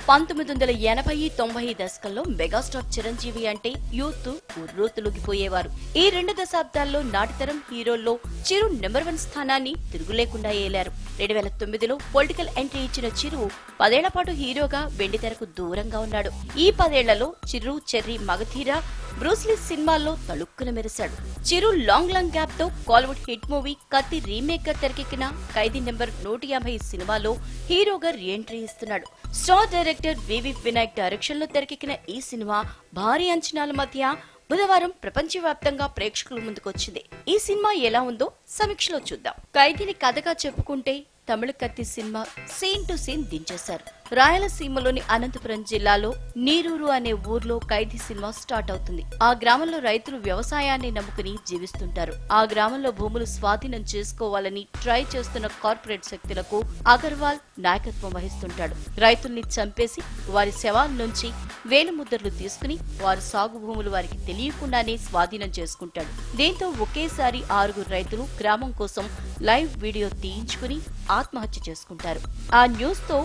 1980-90 దశకంలో మెగాస్టార్ చిరంజీవి అంటే యూత్ ఉర్రూతులుగిపోయేవారు. ఈ 2 దశాబ్దాల్లో నాటితరం హీరోల్లో చిరు నెంబర్ 1 స్థానాన్ని తిరుగులేకుండా ఏలారు. 2009లో పొలిటికల్ ఎంట్రీ ఇచ్చిన చిరు 10 ఏళ్ల పాటు హీరోగా వెండితెరకు దూరంగా ఉన్నాడు. ఈ 10 ఏళ్లలో చిరు, చెర్రీ, మగధీర, బ్రూస్లీ సినిమాల్లో తళుక్కున మెరిశాడు. చిరు లాంగ్ గ్యాప్ తో కాలీవుడ్ హిట్ మూవీ కత్తి రీమేక్ గా తెరకెక్కిన ఖైదీ నెంబర్ 150 సినిమాలో హీరోగా రీ ఎంట్రీ ఇస్తున్నాడు. స్టార్ డైరెక్టర్ వివి వినాయక్ డైరెక్షన్ లో తెరకెక్కిన ఈ సినిమా భారీ అంచనాల మధ్య బుధవారం ప్రపంచవ్యాప్తంగా ప్రేక్షకుల ముందుకొచ్చింది. ఈ సినిమా ఎలా ఉందో సమీక్షలో చూద్దాం. ఖైదీని కథగా చెప్పుకుంటే Tamil Kaththi cinema scene to scene దించేశారు. రాయలసీమలోని అనంతపురం జిల్లాలో నీరూరు అనే ఊర్లో ఖైదీ సినిమా స్టార్ట్ అవుతుంది. ఆ గ్రామంలో రైతులు వ్యవసాయాన్ని నమ్ముకుని జీవిస్తుంటారు. ఆ గ్రామంలో భూములు స్వాధీనం చేసుకోవాలని ట్రై చేస్తున్న కార్పొరేట్ శక్తులకు అగర్వాల్ నాయకత్వం వహిస్తుంటాడు. రైతుల్ని చంపేసి వారి శవాల నుంచి వేలిముద్రలు తీసుకుని వారి సాగు భూములు వారికి తెలియకుండానే స్వాధీనం చేసుకుంటాడు. దీంతో ఒకేసారి 6 రైతులు గ్రామం కోసం లైవ్ వీడియో తీయించుకుని ఆత్మహత్య చేసుకుంటారు. ఆ న్యూస్ తో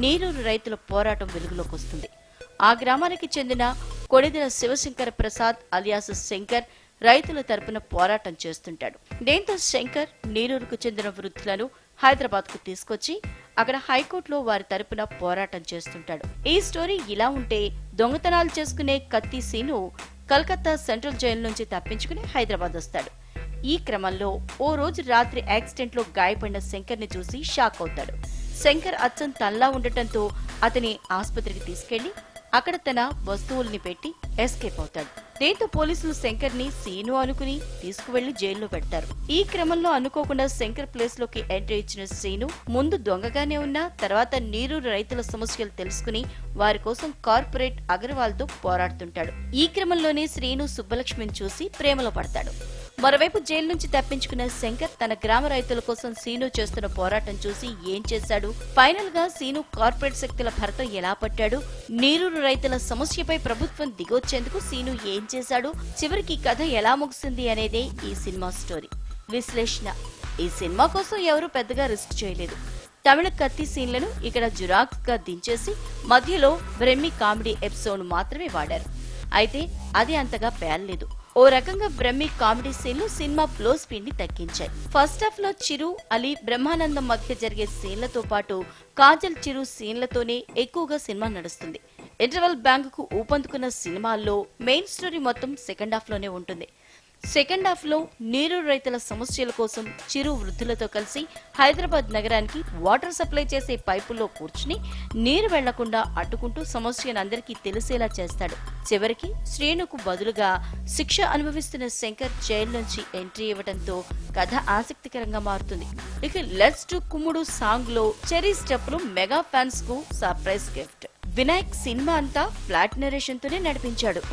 నీరూరు రైతుల పోరాటం వెలుగులోకి వస్తుంది. ఆ గ్రామానికి చెందిన కొడిదెల శివశంకర ప్రసాద్ అలియాస్ శంకర్ రైతుల తరపున పోరాటం చేస్తుంటాడు. దీంతో శంకర్ నీరూరుకు చెందిన వృద్ధులను హైదరాబాద్ కు తీసుకొచ్చి అక్కడ హైకోర్టులో వారి తరపున పోరాటం చేస్తుంటాడు. ఈ స్టోరీ ఇలా ఉంటే దొంగతనాలు చేసుకునే కత్తి సీను కలకత్తా సెంట్రల్ జైలు నుంచి తప్పించుకుని హైదరాబాద్ వస్తాడు. ఈ క్రమంలో ఓ రోజు రాత్రి యాక్సిడెంట్ లో గాయపడిన శంకర్ ని చూసి షాక్ అవుతాడు. శంకర్ అచ్చం తనలా ఉండటంతో అతని ఆసుపత్రికి తీసుకెళ్లి అక్కడ తన వస్తువుల్ని పెట్టి ఎస్కేప్ అవుతాడు. దీంతో పోలీసులు శంకర్ ని సీను అనుకుని తీసుకువెళ్లి జైల్లో పెడతారు. ఈ క్రమంలో అనుకోకుండా శంకర్ ప్లేస్ లోకి ఎంట్రీ ఇచ్చిన సీను ముందు దొంగగానే ఉన్నా తర్వాత నీరూరు రైతుల సమస్యలు తెలుసుకుని వారి కోసం కార్పొరేట్ అగర్వాల్ తో పోరాడుతుంటాడు. ఈ క్రమంలోనే శ్రీను సుబ్బలక్ష్మిని చూసి ప్రేమలో పడతాడు. మరోవైపు జైలు నుంచి తప్పించుకున్న శంకర్ తన గ్రామ రైతుల కోసం సీను చేస్తున్న పోరాటం చూసి ఏం చేశాడు, ఫైనల్ గా సీను కార్పొరేట్ శక్తుల భరతం ఎలా పట్టాడు, నీరూరు రైతుల సమస్యపై ప్రభుత్వం దిగొచ్చేందుకు సీను ఏం చేశాడు, చివరికి కథ ఎలా ముగిసింది అనేదే ఈ సినిమా స్టోరీ. విశ్లేషణ: ఈ సినిమా కోసం ఎవరూ పెద్దగా రిస్క్ చేయలేదు. తమిళ కత్తి సీన్లను ఇక్కడ జురాక్స్ గా దించేసి మధ్యలో బ్రెమ్మి కామెడీ ఎపిసోడ్ మాత్రమే వాడారు. అయితే అది అంతగా పేలలేదు. ఓ రకంగా బ్రహ్మి కామెడీ సీన్లు సినిమా ఫ్లో స్పీడ్ ని తగ్గించాయి. ఫస్ట్ హాఫ్ లో చిరు, అలీ, బ్రహ్మానందం మధ్య జరిగే సీన్లతో పాటు కాజల్, చిరు సీన్లతోనే ఎక్కువగా సినిమా నడుస్తుంది. ఇంటర్వెల్ బ్యాంక్ కు ఊపందుకున్న సినిమాల్లో మెయిన్ స్టోరీ మొత్తం సెకండ్ హాఫ్ లోనే ఉంటుంది. సెకండ్ హాఫ్ లో నీరూరు రైతుల సమస్యల కోసం చిరు వృద్ధులతో కలిసి హైదరాబాద్ నగరానికి వాటర్ సప్లై చేసే పైపుల్లో కూర్చుని నీరు వెళ్లకుండా అడ్డుకుంటూ సమస్యను అందరికీ తెలిసేలా చేస్తాడు. చివరికి శ్రీనుకు బదులుగా శిక్ష అనుభవిస్తున్న శంకర్ జైలు నుంచి ఎంట్రీ ఇవ్వడంతో కథ ఆసక్తికరంగా మారుతుంది. ఇక లెట్స్ డు కుమ్ముడు సాంగ్ లో చెరీ స్టెప్ లు మెగా ఫ్యాన్స్ కు సర్ప్రైజ్ గిఫ్ట్. వినాయక్ సినిమా అంతా ఫ్లాట్ నరేషన్ తోనే నడిపించాడు.